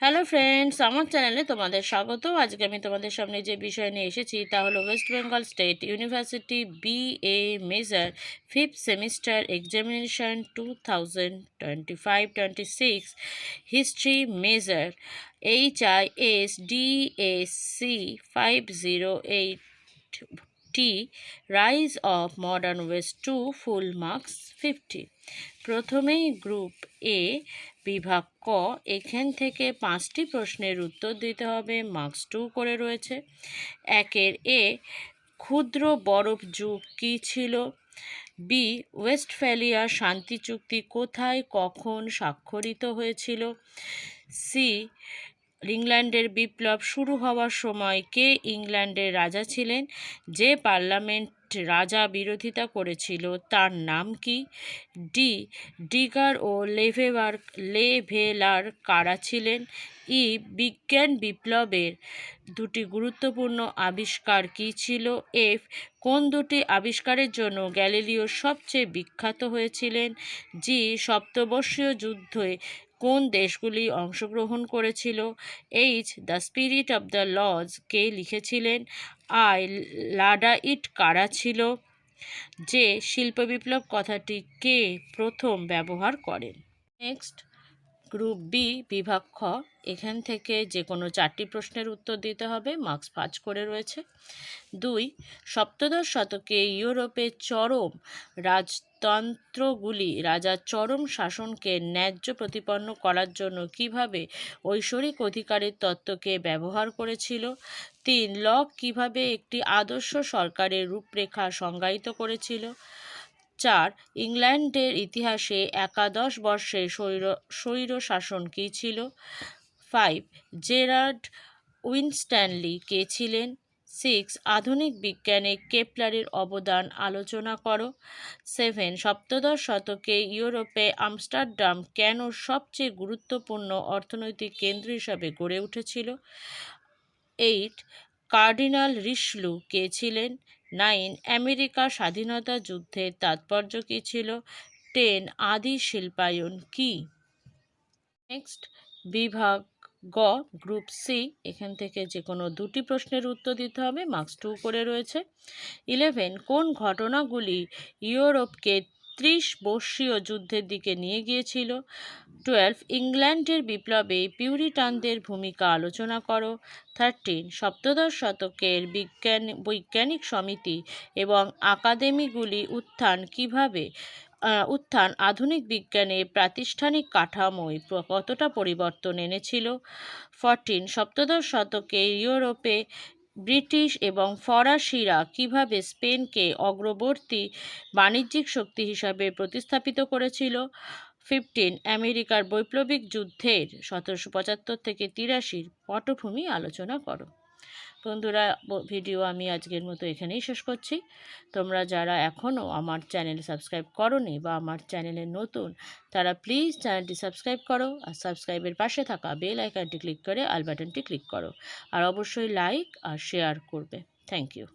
Hello friends, আমার চ্যানেলে তোমাদের স্বাগত। আজকে আমি তোমাদের সামনে যে বিষয় নিয়ে এসেছি তা হলো West Bengal State University BA major 5th semester examination 2025-26 history major HISDAC 508T rise of modern West to full marks 50। প্রথমেই গ্রুপ এ বিভাগ ক, এখান থেকে 5টি প্রশ্নের উত্তর দিতে হবে, মার্কস 2 করে রয়েছে। একের এ, ক্ষুদ্র বরফ যুগ কী ছিল? বি, ওয়েস্টফ্যালিয়া শান্তি চুক্তি কোথায় কখন স্বাক্ষরিত হয়েছিল? সি, ইংল্যান্ডের বিপ্লব শুরু হওয়ার সময় কে ইংল্যান্ডের রাজা ছিলেন? যে পার্লামেন্ট রাজা বিরোধিতা করেছিল তার নাম কি? ডি, ডিগার ও লেভেলার কারা ছিলেন? ই, বিজ্ঞান বিপ্লবের দুটি গুরুত্বপূর্ণ আবিষ্কার কী ছিল? এফ, কোন দুটি আবিষ্কারের জন্য গ্যালিলিও সবচেয়ে বিখ্যাত হয়েছিলেন? জি, সপ্তবর্ষীয় যুদ্ধে কোন দেশগুলি অংশগ্রহণ করেছিল? H, the spirit of the laws কে লিখেছিলেন? আই, লাডাইট কারা ছিল? যে, শিল্প বিপ্লব কথাটি কে প্রথম ব্যবহার করেন? নেক্সট, গ্রুপ বি বিভাগ খ, এখান থেকে যে কোনো 4টি প্রশ্নের উত্তর দিতে হবে, মার্কস 5 করে রয়েছে। 2, সপ্তদশ শতকে ইউরোপে চরম রাজতন্ত্রগুলি রাজার চরম শাসনকে ন্যায্য প্রতিপন্ন করার জন্য কিভাবে ঐশ্বরিক অধিকারের তত্ত্বকে ব্যবহার করেছিল? 3, লক কিভাবে একটি আদর্শ সরকারের রূপরেখা সংজ্ঞায়িত করেছিল? 4, ইংল্যান্ডের ইতিহাসে একাদশ বর্ষে স্বৈর শাসন কী ছিল? 5, জেরার্ড উইনস্ট্যানলি কে ছিলেন? 6, আধুনিক বিজ্ঞানে কেপলারের অবদান আলোচনা করো। 7, সপ্তদশ শতকে ইউরোপে আমস্টারডাম কেন সবচেয়ে গুরুত্বপূর্ণ অর্থনৈতিক কেন্দ্র হিসাবে গড়ে উঠেছিল? 8, কার্ডিনাল রিশলু কে ছিলেন? 9, আমেরিকা স্বাধীনতা যুদ্ধের তাৎপর্য কী ছিল? 10, আদি শিল্পায়ন কি? নেক্সট, বিভাগ গ গ্রুপ সি, এখান থেকে যে কোনো 2টি প্রশ্নের উত্তর দিতে হবে, মার্কস 2 করে রয়েছে। 11, কোন ঘটনাগুলি ইউরোপকে 30 বর্ষীয় যুদ্ধের দিকে নিয়ে গিয়েছিল? 12, ইংল্যান্ডের বিপ্লবে পিউরিটানদের ভূমিকা আলোচনা করো। 13, সপ্তদশ শতকের বৈজ্ঞানিক সমিতি এবং আকাদেমিগুলি উত্থান আধুনিক বিজ্ঞানের প্রাতিষ্ঠানিক কাঠামোয় কতটা পরিবর্তন এনেছিল? 14, সপ্তদশ শতকে ইউরোপে ব্রিটিশ এবং ফরাসিরা কিভাবে স্পেনকে অগ্রবর্তী বাণিজ্যিক শক্তি হিসাবে প্রতিস্থাপিত করেছিল? 15, আমেরিকার বৈপ্লবিক যুদ্ধের 1775 থেকে 83 পটভূমি আলোচনা করো। বন্ধুরা, ভিডিও আমি আজকের মতো এখানেই শেষ করছি। তোমরা যারা এখনও আমার চ্যানেল সাবস্ক্রাইব করোনি বা আমার চ্যানেলে নতুন, তারা প্লিজ চ্যানেলটি সাবস্ক্রাইব করো আর সাবস্ক্রাইবের পাশে থাকা বেল আইকনটি ক্লিক করে অল বাটনটি ক্লিক করো, আর অবশ্যই লাইক আর শেয়ার করবে। Thank you.